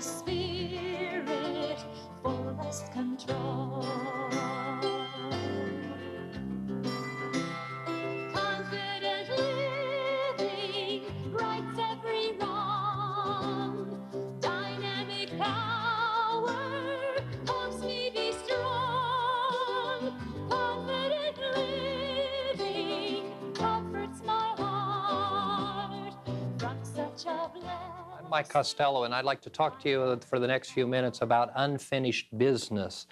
spirit, fullest control. Confident living rights every wrong. Dynamic power helps me be strong. Confident living comforts my heart from such a blessing. I'm Mike Costello, and I'd like to talk to you for the next few minutes about unfinished business.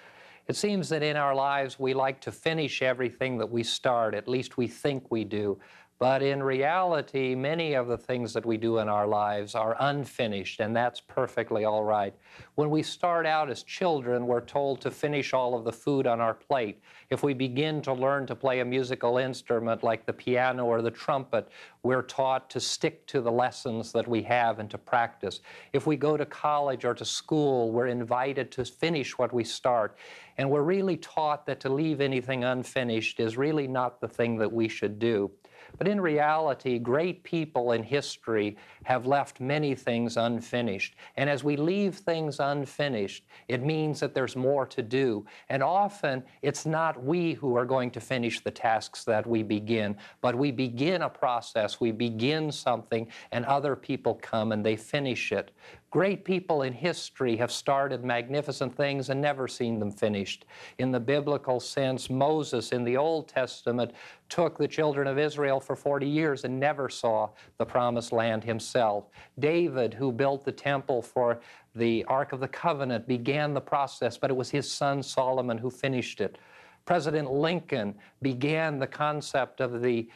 It seems that in our lives we like to finish everything that we start, at least we think we do. But in reality, many of the things that we do in our lives are unfinished, and that's perfectly all right. When we start out as children, we're told to finish all of the food on our plate. If we begin to learn to play a musical instrument like the piano or the trumpet, we're taught to stick to the lessons that we have and to practice. If we go to college or to school, we're invited to finish what we start. And we're really taught that to leave anything unfinished is really not the thing that we should do. But in reality, great people in history have left many things unfinished. And as we leave things unfinished, it means that there's more to do. And often, it's not we who are going to finish the tasks that we begin, but we begin a process, we begin something, and other people come and they finish it. Great people in history have started magnificent things and never seen them finished. In the biblical sense, Moses in the Old Testament took the children of Israel for 40 years and never saw the Promised Land himself. David, who built the temple for the Ark of the Covenant, began the process, but it was his son Solomon who finished it. President Lincoln began the concept of the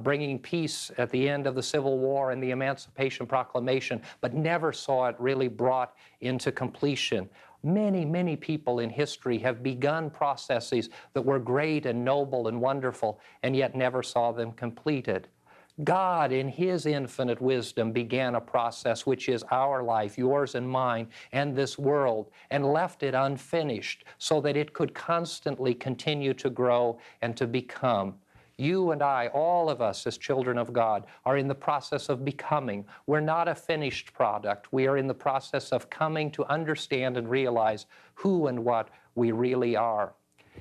bringing peace at the end of the Civil War and the Emancipation Proclamation, but never saw it really brought into completion. Many, many people in history have begun processes that were great and noble and wonderful, and yet never saw them completed. God, in His infinite wisdom, began a process which is our life, yours and mine, and this world, and left it unfinished so that it could constantly continue to grow and to become. You and I, all of us as children of God, are in the process of becoming. We're not a finished product. We are in the process of coming to understand and realize who and what we really are.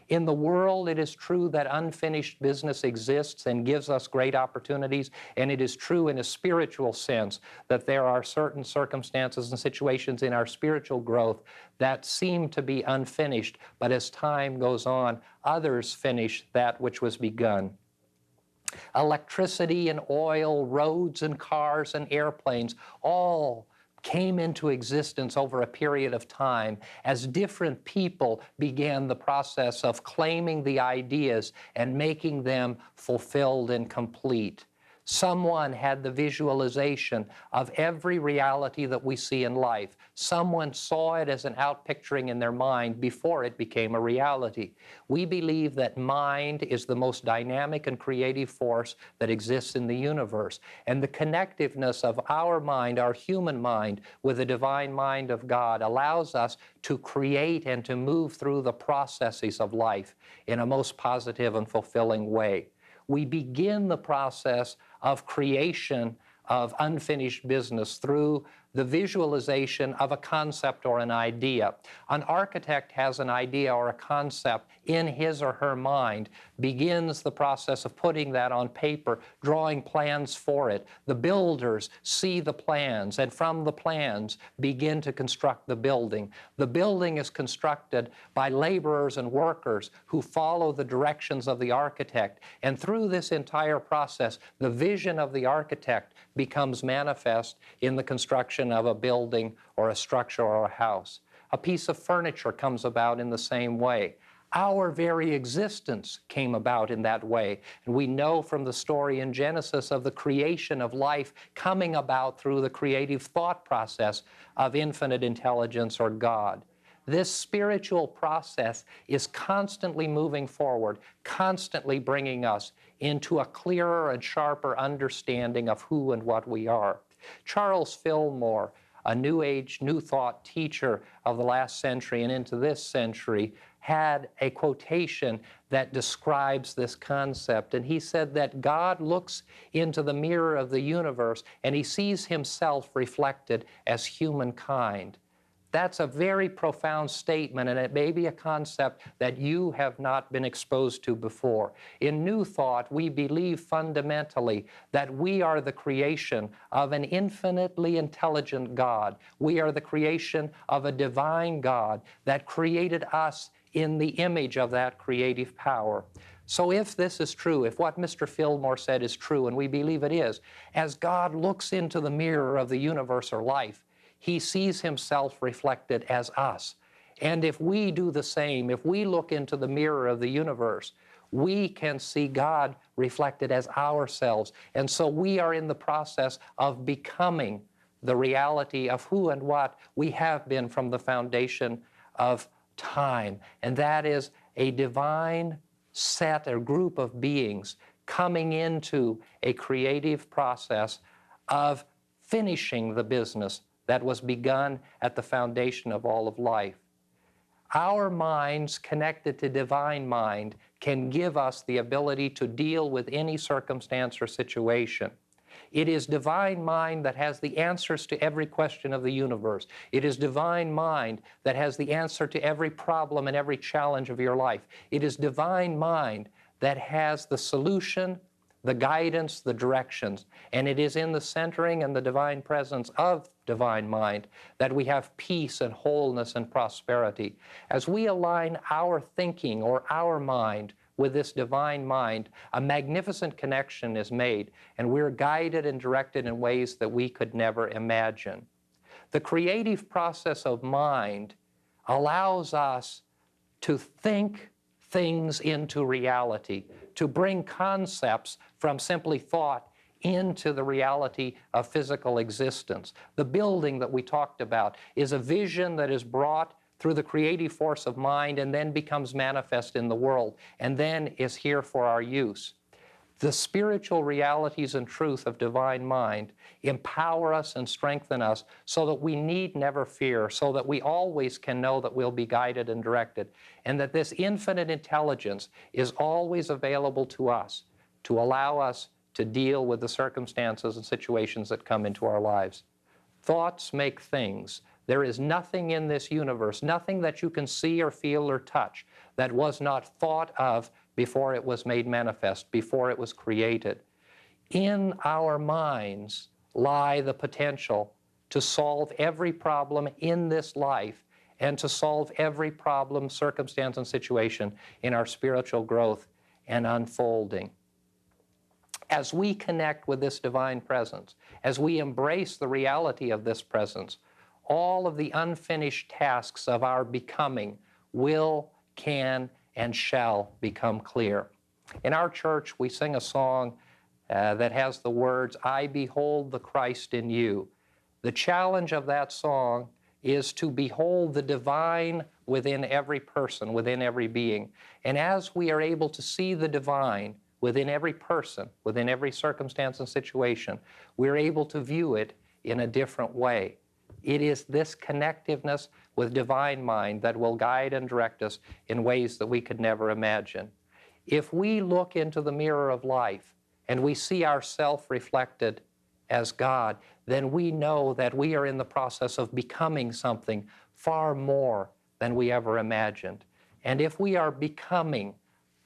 In the world, it is true that unfinished business exists and gives us great opportunities, and it is true in a spiritual sense that there are certain circumstances and situations in our spiritual growth that seem to be unfinished, but as time goes on, others finish that which was begun. Electricity and oil, roads and cars and airplanes, all came into existence over a period of time as different people began the process of claiming the ideas and making them fulfilled and complete. Someone had the visualization of every reality that we see in life. Someone saw it as an outpicturing in their mind before it became a reality. We believe that mind is the most dynamic and creative force that exists in the universe. And the connectiveness of our mind, our human mind, with the divine mind of God allows us to create and to move through the processes of life in a most positive and fulfilling way. We begin the process of creation of unfinished business through the visualization of a concept or an idea. An architect has an idea or a concept in his or her mind, begins the process of putting that on paper, drawing plans for it. The builders see the plans, and from the plans begin to construct the building. The building is constructed by laborers and workers who follow the directions of the architect, and through this entire process, the vision of the architect becomes manifest in the construction of a building or a structure or a house. A piece of furniture comes about in the same way. Our very existence came about in that way. And we know from the story in Genesis of the creation of life coming about through the creative thought process of infinite intelligence or God. This spiritual process is constantly moving forward, constantly bringing us into a clearer and sharper understanding of who and what we are. Charles Fillmore, a New Age, New Thought teacher of the last century and into this century, had a quotation that describes this concept. And he said that God looks into the mirror of the universe and he sees himself reflected as humankind. That's a very profound statement, and it may be a concept that you have not been exposed to before. In New Thought, we believe fundamentally that we are the creation of an infinitely intelligent God. We are the creation of a divine God that created us in the image of that creative power. So if this is true, if what Mr. Fillmore said is true, and we believe it is, as God looks into the mirror of the universe or life, He sees Himself reflected as us. And if we do the same, if we look into the mirror of the universe, we can see God reflected as ourselves. And so we are in the process of becoming the reality of who and what we have been from the foundation of time. And that is a divine set or group of beings coming into a creative process of finishing the business that was begun at the foundation of all of life. Our minds connected to divine mind can give us the ability to deal with any circumstance or situation. It is divine mind that has the answers to every question of the universe. It is divine mind that has the answer to every problem and every challenge of your life. It is divine mind that has the solution, the guidance, the directions. And it is in the centering and the divine presence of divine mind that we have peace and wholeness and prosperity. As we align our thinking or our mind with this divine mind, a magnificent connection is made, and we're guided and directed in ways that we could never imagine. The creative process of mind allows us to think things into reality, to bring concepts from simply thought into the reality of physical existence. The building that we talked about is a vision that is brought through the creative force of mind and then becomes manifest in the world and then is here for our use. The spiritual realities and truth of divine mind empower us and strengthen us so that we need never fear, so that we always can know that we'll be guided and directed, and that this infinite intelligence is always available to us to allow us to deal with the circumstances and situations that come into our lives. Thoughts make things. There is nothing in this universe, nothing that you can see or feel or touch that was not thought of before it was made manifest, before it was created. In our minds lie the potential to solve every problem in this life and to solve every problem, circumstance, and situation in our spiritual growth and unfolding. As we connect with this divine presence, as we embrace the reality of this presence, all of the unfinished tasks of our becoming will, can, and shall become clear. In our church, we sing a song that has the words, "I behold the Christ in you." The challenge of that song is to behold the divine within every person, within every being. And as we are able to see the divine within every person, within every circumstance and situation, we're able to view it in a different way. It is this connectiveness with divine mind that will guide and direct us in ways that we could never imagine. If we look into the mirror of life and we see ourselves reflected as God, then we know that we are in the process of becoming something far more than we ever imagined. And if we are becoming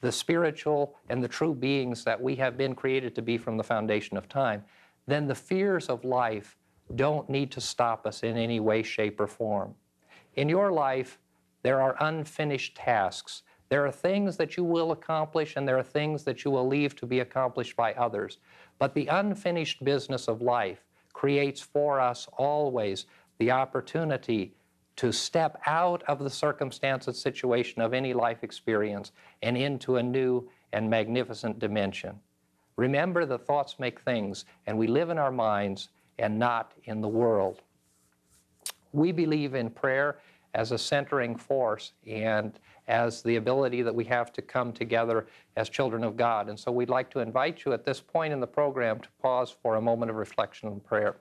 the spiritual and the true beings that we have been created to be from the foundation of time, then the fears of life don't need to stop us in any way, shape, or form. In your life, there are unfinished tasks. There are things that you will accomplish, and there are things that you will leave to be accomplished by others. But the unfinished business of life creates for us always the opportunity to step out of the circumstance and situation of any life experience and into a new and magnificent dimension. Remember that thoughts make things, and we live in our minds and not in the world. We believe in prayer as a centering force and as the ability that we have to come together as children of God. And so we'd like to invite you at this point in the program to pause for a moment of reflection and prayer.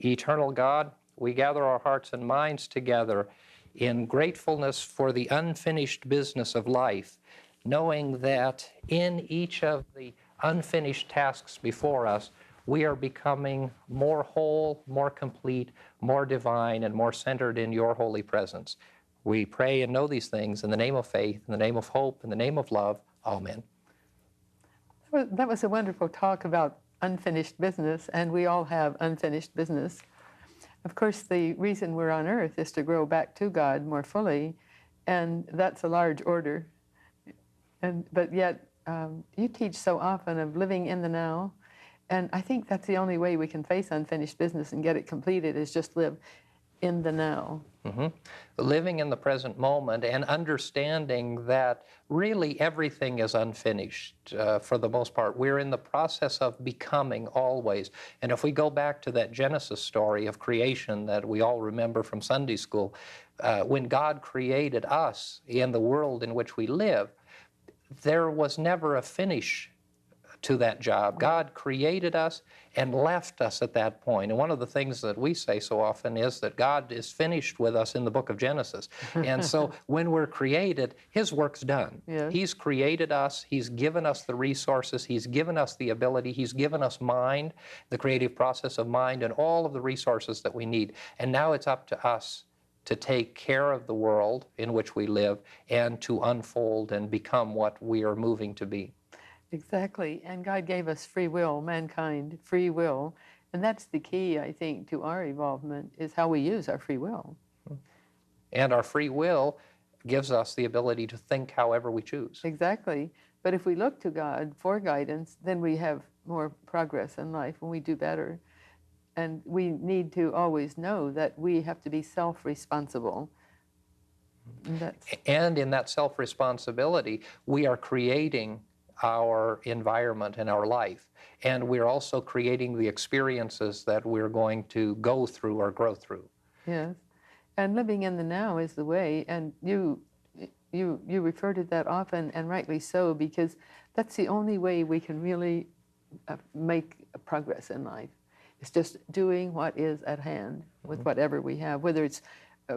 Eternal God, we gather our hearts and minds together in gratefulness for the unfinished business of life, knowing that in each of the unfinished tasks before us, we are becoming more whole, more complete, more divine, and more centered in your holy presence. We pray and know these things in the name of faith, in the name of hope, in the name of love. Amen. That was a wonderful talk about unfinished business, and we all have unfinished business. Of course, the reason we're on earth is to grow back to God more fully, and that's a large order. But yet, you teach so often of living in the now, and I think that's the only way we can face unfinished business and get it completed is just live in the now. Mm-hmm. Living in the present moment and understanding that really everything is unfinished for the most part. We're in the process of becoming always. And if we go back to that Genesis story of creation that we all remember from Sunday school, when God created us and the world in which we live, there was never a finish to that job. God created us and left us at that point. And one of the things that we say so often is that God is finished with us in the book of Genesis. And so when we're created, His work's done. Yes. He's created us. He's given us the resources. He's given us the ability. He's given us mind, the creative process of mind, and all of the resources that we need. And now it's up to us to take care of the world in which we live and to unfold and become what we are moving to be. Exactly. And God gave us free will, mankind, free will. And that's the key, I think, to our evolvement, is how we use our free will. And our free will gives us the ability to think however we choose. Exactly. But if we look to God for guidance, then we have more progress in life and we do better. And we need to always know that we have to be self-responsible. And in that self-responsibility, we are creating our environment and our life. And we're also creating the experiences that we're going to go through or grow through. Yes. And living in the now is the way. And you refer to that often, and rightly so, because that's the only way we can really make progress in life. It's just doing what is at hand with whatever we have, whether it's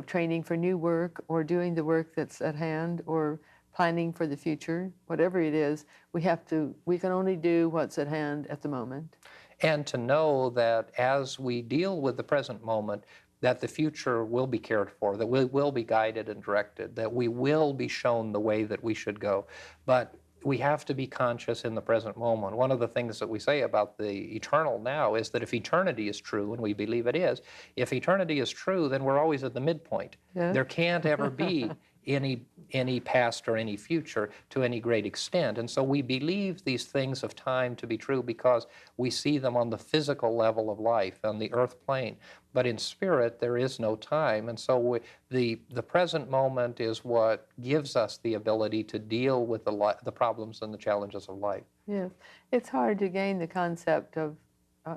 training for new work or doing the work that's at hand or planning for the future, whatever it is, we can only do what's at hand at the moment. And to know that as we deal with the present moment, that the future will be cared for, that we will be guided and directed, that we will be shown the way that we should go. But we have to be conscious in the present moment. One of the things that we say about the eternal now is that if eternity is true, and we believe it is, if eternity is true, then we're always at the midpoint. Yes. There can't ever be any past or any future to any great extent. And so we believe these things of time to be true because we see them on the physical level of life, on the earth plane. But in spirit, there is no time. And so the present moment is what gives us the ability to deal with the problems and the challenges of life. Yes. It's hard to gain the concept of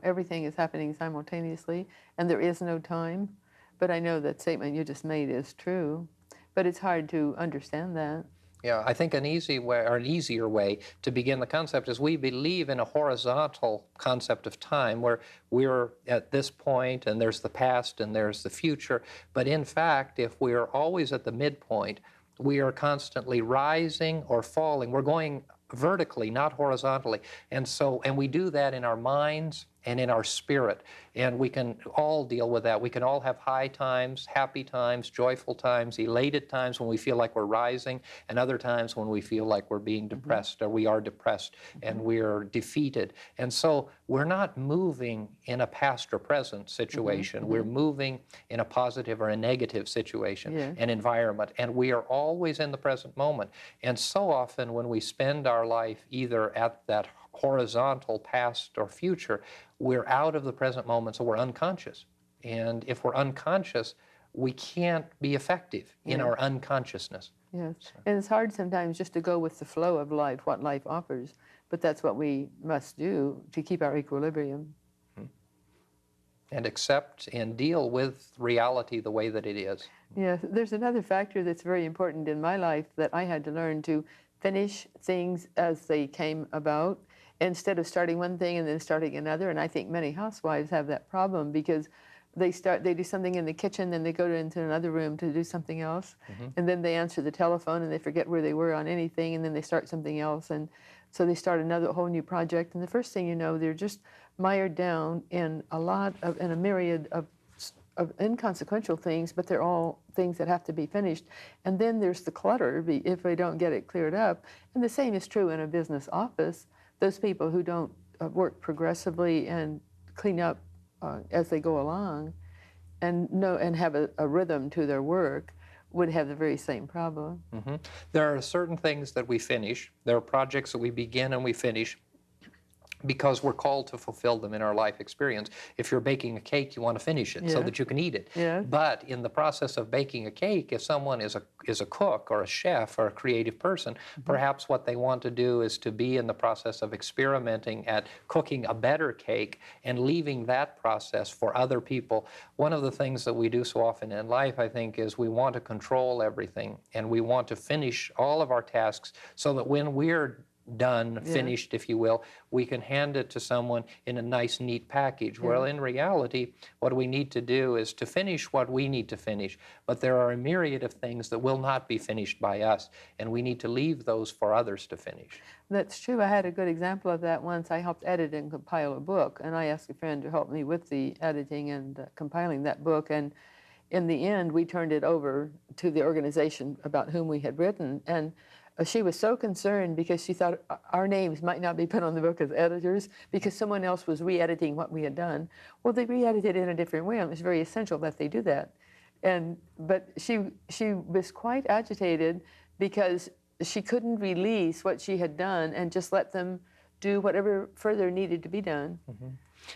everything is happening simultaneously and there is no time. But I know that statement you just made is true. But it's hard to understand that. Yeah, I think an easy way, or an easier way to begin the concept is we believe in a horizontal concept of time where we're at this point and there's the past and there's the future. But in fact, if we are always at the midpoint, we are constantly rising or falling. We're going vertically, not horizontally. And we do that in our minds and in our spirit. And we can all deal with that. We can all have high times, happy times, joyful times, elated times when we feel like we're rising, and other times when we feel like we're being depressed or we are depressed and we're defeated. And so we're not moving in a past or present situation. We're moving in a positive or a negative situation, an environment. And we are always in the present moment. And so often when we spend our life either at that horizontal past or future, we're out of the present moment, so we're unconscious. And if we're unconscious, we can't be effective in our unconsciousness. Yes. And it's hard sometimes just to go with the flow of life, what life offers. But that's what we must do to keep our equilibrium. And accept and deal with reality the way that it is. Yes. There's another factor that's very important in my life that I had to learn to finish things as they came about, instead of starting one thing and then starting another. And I think many housewives have that problem because they do something in the kitchen, then they go into another room to do something else, and then they answer the telephone and they forget where they were on anything, and then they start something else, and so they start whole new project, and the first thing you know, they're just mired down in a myriad of inconsequential things, but they're all things that have to be finished. And then there's the clutter if we don't get it cleared up. And the same is true in a business office. Those people who don't work progressively and clean up as they go along and have a rhythm to their work would have the very same problem. Mm-hmm. There are certain things that we finish. There are projects that we begin and we finish because we're called to fulfill them in our life experience. If you're baking a cake, you want to finish it so that you can eat it. Yeah. But in the process of baking a cake, if someone is a cook or a chef or a creative person, perhaps what they want to do is to be in the process of experimenting at cooking a better cake and leaving that process for other people. One of the things that we do so often in life, I think, is we want to control everything and we want to finish all of our tasks so that when we're done, finished, if you will, we can hand it to someone in a nice, neat package. Well, in reality, what we need to do is to finish what we need to finish, but there are a myriad of things that will not be finished by us, and we need to leave those for others to finish. That's true. I had a good example of that once. I helped edit and compile a book, and I asked a friend to help me with the editing and compiling that book, and in the end, we turned it over to the organization about whom we had written, and she was so concerned because she thought our names might not be put on the book as editors because someone else was re-editing what we had done. Well, they re-edited in a different way, and it was very essential that they do that. But she was quite agitated because she couldn't release what she had done and just let them do whatever further needed to be done. Mm-hmm.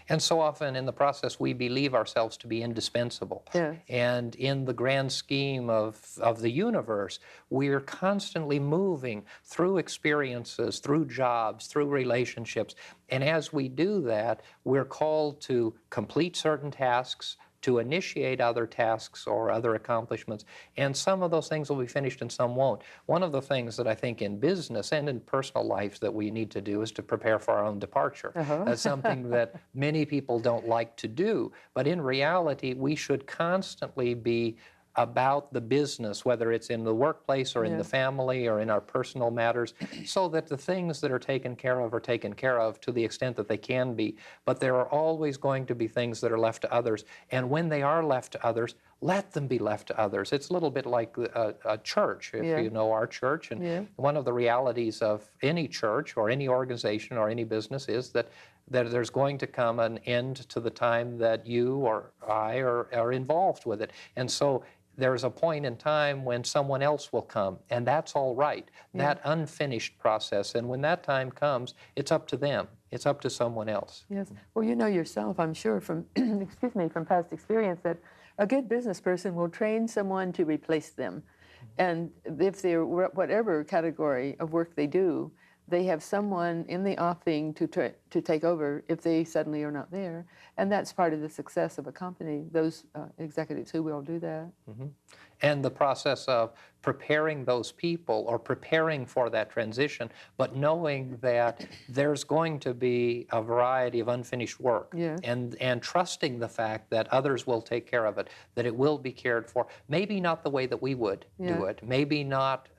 And so often in the process, we believe ourselves to be indispensable. Yes. And in the grand scheme of the universe, we're constantly moving through experiences, through jobs, through relationships. And as we do that, we're called to complete certain tasks, to initiate other tasks or other accomplishments, and some of those things will be finished and some won't. One of the things that I think in business and in personal life that we need to do is to prepare for our own departure. That's something that many people don't like to do, but in reality, we should constantly be about the business, whether it's in the workplace or in the family or in our personal matters, so that the things that are taken care of are taken care of to the extent that they can be. But there are always going to be things that are left to others. And when they are left to others, let them be left to others. It's a little bit like a church, if you know our church. And one of the realities of any church or any organization or any business is that there's going to come an end to the time that you or I are involved with it. And so there's a point in time when someone else will come, and that's all right. That unfinished process, and when that time comes, it's up to them. It's up to someone else. Yes. Well, you know yourself, I'm sure, from excuse me, from past experience, that a good business person will train someone to replace them. And if they're whatever category of work they do, they have someone in the offing to take over if they suddenly are not there. And that's part of the success of a company, those executives who will do that. Mm-hmm. And the process of preparing those people or preparing for that transition, but knowing that there's going to be a variety of unfinished work and trusting the fact that others will take care of it, that it will be cared for. Maybe not the way that we would do it, maybe not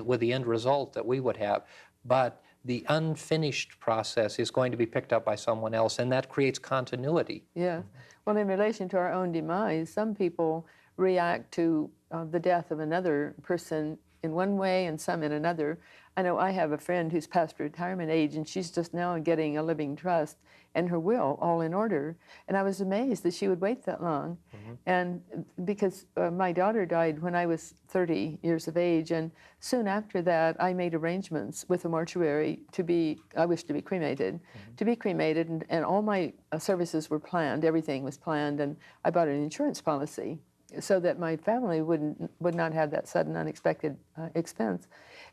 with the end result that we would have, but the unfinished process is going to be picked up by someone else, and that creates continuity. Yeah. Well, in relation to our own demise, some people react to the death of another person in one way and some in another. I know I have a friend who's past retirement age, and she's just now getting a living trust and her will all in order. And I was amazed that she would wait that long. And because my daughter died when I was 30 years of age, and soon after that, I made arrangements with a mortuary I wished to be cremated, and all my services were planned, everything was planned, and I bought an insurance policy so that my family would not have that sudden unexpected expense.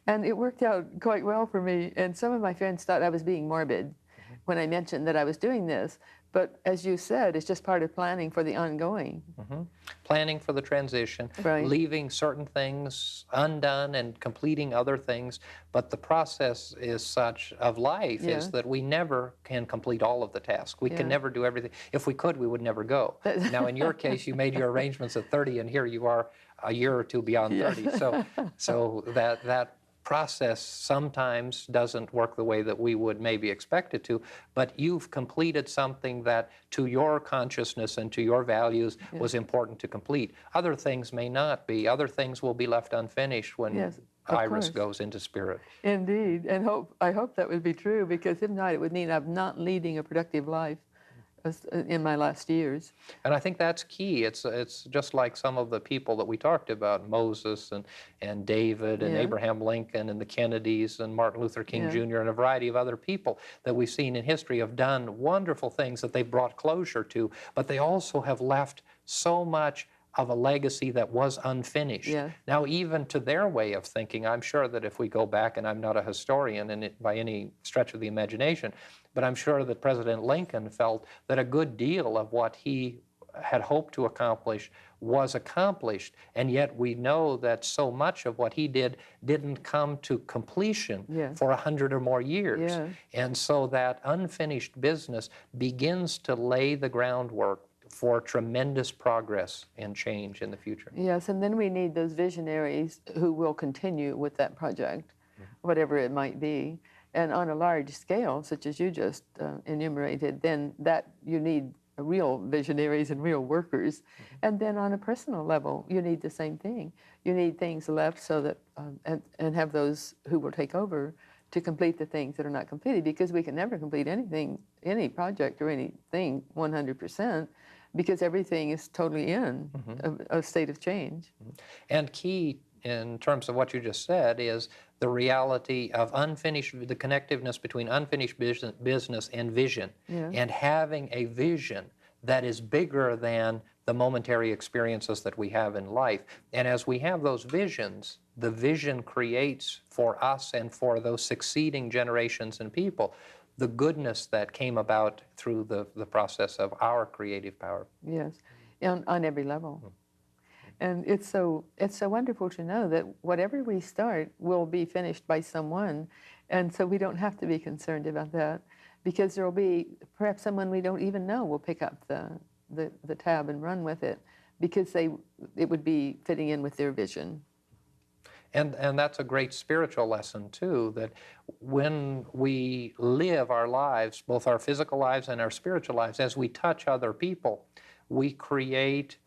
And it worked out quite well for me, and some of my friends thought I was being morbid when I mentioned that I was doing this. But as you said, it's just part of planning for the ongoing. Planning for the transition, leaving certain things undone and completing other things. But the process is such of life is that we never can complete all of the tasks. We can never do everything. If we could, we would never go. Now, in your case, you made your arrangements at 30, and here you are a year or two beyond 30. So that process sometimes doesn't work the way that we would maybe expect it to, but you've completed something that to your consciousness and to your values was important to complete. Other things may not be. Other things will be left unfinished when Yes, of Iris course. goes into spirit. Indeed, and I hope that would be true, because if not, it would mean I'm not leading a productive life in my last years. And I think that's key. It's just like some of the people that we talked about, Moses and David and Yeah. Abraham Lincoln and the Kennedys and Martin Luther King Yeah. Jr. and a variety of other people that we've seen in history have done wonderful things that they've brought closure to, but they also have left so much of a legacy that was unfinished. Yeah. Now, even to their way of thinking, I'm sure that if we go back, and I'm not a historian by any stretch of the imagination, but I'm sure that President Lincoln felt that a good deal of what he had hoped to accomplish was accomplished, and yet we know that so much of what he did didn't come to completion Yes. for 100 or more years. Yes. And so that unfinished business begins to lay the groundwork for tremendous progress and change in the future. Yes, and then we need those visionaries who will continue with that project, whatever it might be. And on a large scale, such as you just enumerated, then that you need real visionaries and real workers. And then on a personal level, you need the same thing. You need things left so that, and have those who will take over to complete the things that are not completed, because we can never complete anything, any project or anything 100%, because everything is totally in a state of change. And key in terms of what you just said is the reality of the connectiveness between unfinished business and vision, Yeah. and having a vision that is bigger than the momentary experiences that we have in life. And as we have those visions, the vision creates for us and for those succeeding generations and people the goodness that came about through the process of our creative power. Yes, on every level. And it's so wonderful to know that whatever we start will be finished by someone, and so we don't have to be concerned about that, because there will be perhaps someone we don't even know will pick up the tab and run with it, because it would be fitting in with their vision. And that's a great spiritual lesson, too, that when we live our lives, both our physical lives and our spiritual lives, as we touch other people, we create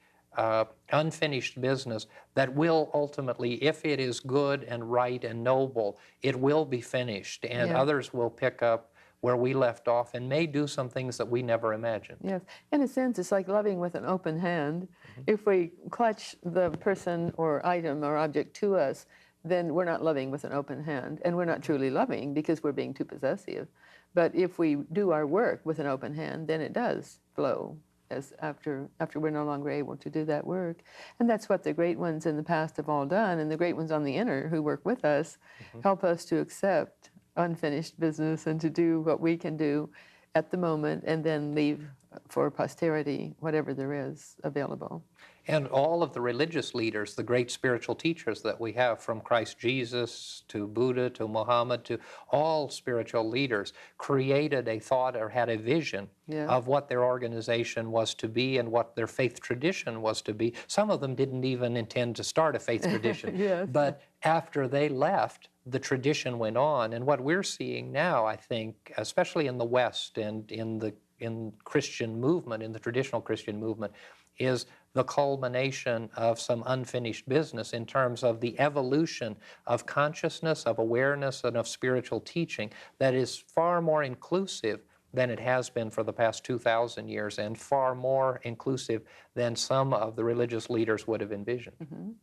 unfinished business that will ultimately, if it is good and right and noble, it will be finished, and Yeah. others will pick up where we left off and may do some things that we never imagined. Yes, in a sense, it's like loving with an open hand. If we clutch the person or item or object to us, then we're not loving with an open hand, and we're not truly loving because we're being too possessive. But if we do our work with an open hand, then it does flow as after we're no longer able to do that work. And that's what the great ones in the past have all done, and the great ones on the inner who work with us help us to accept unfinished business and to do what we can do at the moment, and then leave for posterity whatever there is available. And all of the religious leaders, the great spiritual teachers that we have, from Christ Jesus to Buddha to Muhammad to all spiritual leaders, created a thought or had a vision Yeah. of what their organization was to be and what their faith tradition was to be. Some of them didn't even intend to start a faith tradition. Yes. But after they left, the tradition went on. And what we're seeing now, I think, especially in the West and in Christian movement, in the traditional Christian movement, is the culmination of some unfinished business in terms of the evolution of consciousness, of awareness, and of spiritual teaching that is far more inclusive than it has been for the past 2,000 years, and far more inclusive than some of the religious leaders would have envisioned.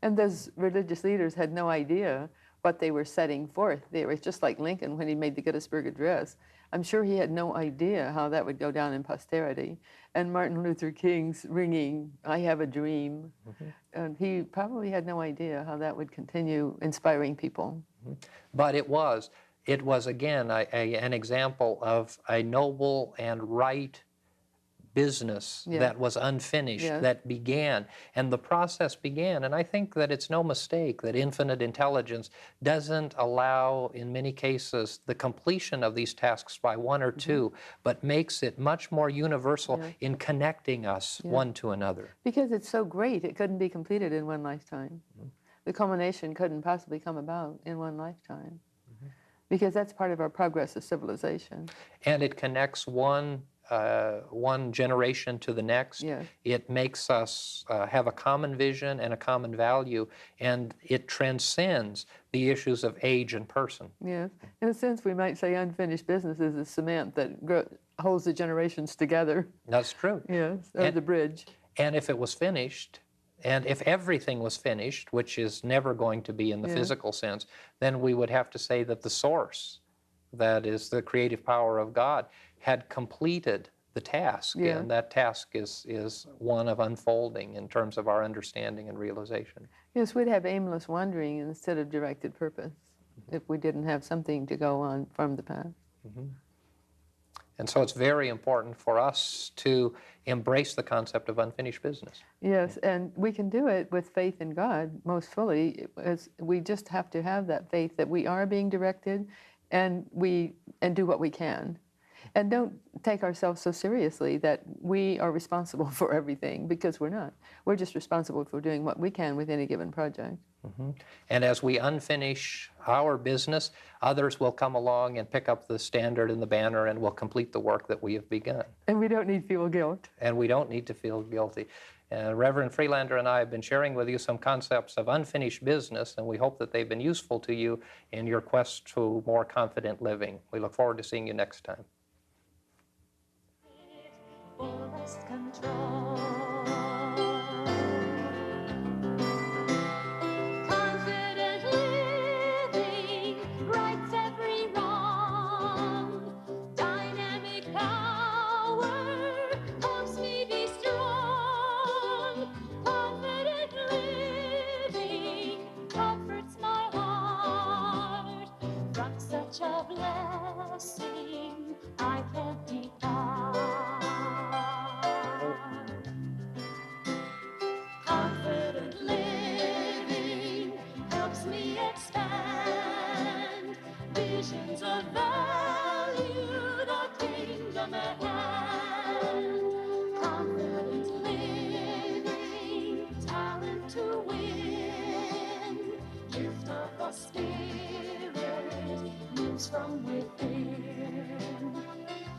And those religious leaders had no idea what they were setting forth. They were just like Lincoln when he made the Gettysburg Address. I'm sure he had no idea how that would go down in posterity. And Martin Luther King's ringing, "I have a dream," and he probably had no idea how that would continue inspiring people. But it was again an example of a noble and right business Yeah. that was unfinished, Yeah. that began, and the process began. And I think that it's no mistake that infinite intelligence doesn't allow, in many cases, the completion of these tasks by one or two, but makes it much more universal Yeah. in connecting us one to another. Because it's so great, it couldn't be completed in one lifetime. the culmination couldn't possibly come about in one lifetime, because that's part of our progress of civilization. And it connects one generation to the next. Yes. It makes us have a common vision and a common value, and it transcends the issues of age and person. Yes. In a sense, we might say unfinished business is a cement that holds the generations together. That's true. Yes, or And- the bridge. And if it was finished, and if everything was finished, which is never going to be in the Yeah. physical sense, then we would have to say that the source, that is the creative power of God, had completed the task. Yeah. And that task is one of unfolding in terms of our understanding and realization. Yes, we'd have aimless wandering instead of directed purpose if we didn't have something to go on from the past. And so it's very important for us to embrace the concept of unfinished business. Yes, and we can do it with faith in God most fully. As we just have to have that faith that we are being directed, and do what we can. And don't take ourselves so seriously that we are responsible for everything, because we're not. We're just responsible for doing what we can with any given project. And as we unfinish our business, others will come along and pick up the standard and the banner and will complete the work that we have begun. And we don't need to feel guilt. And we don't need to feel guilty. Reverend Freelander and I have been sharing with you some concepts of unfinished business, and we hope that they've been useful to you in your quest to more confident living. We look forward to seeing you next time. Fullest control. Confident living rights every wrong. Dynamic power helps me be strong. Confident living comforts my heart. From such a blessing I can't depart. Confident living helps me expand visions of value, the kingdom at hand. Confident living, talent to win, gift of the Spirit moves from within.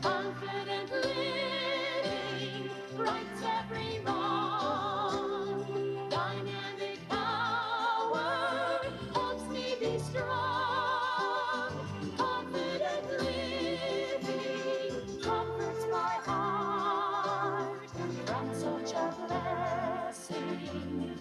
Confident living rights every wrong. Dynamic power helps me be strong. Confident living comforts my heart. From such a blessing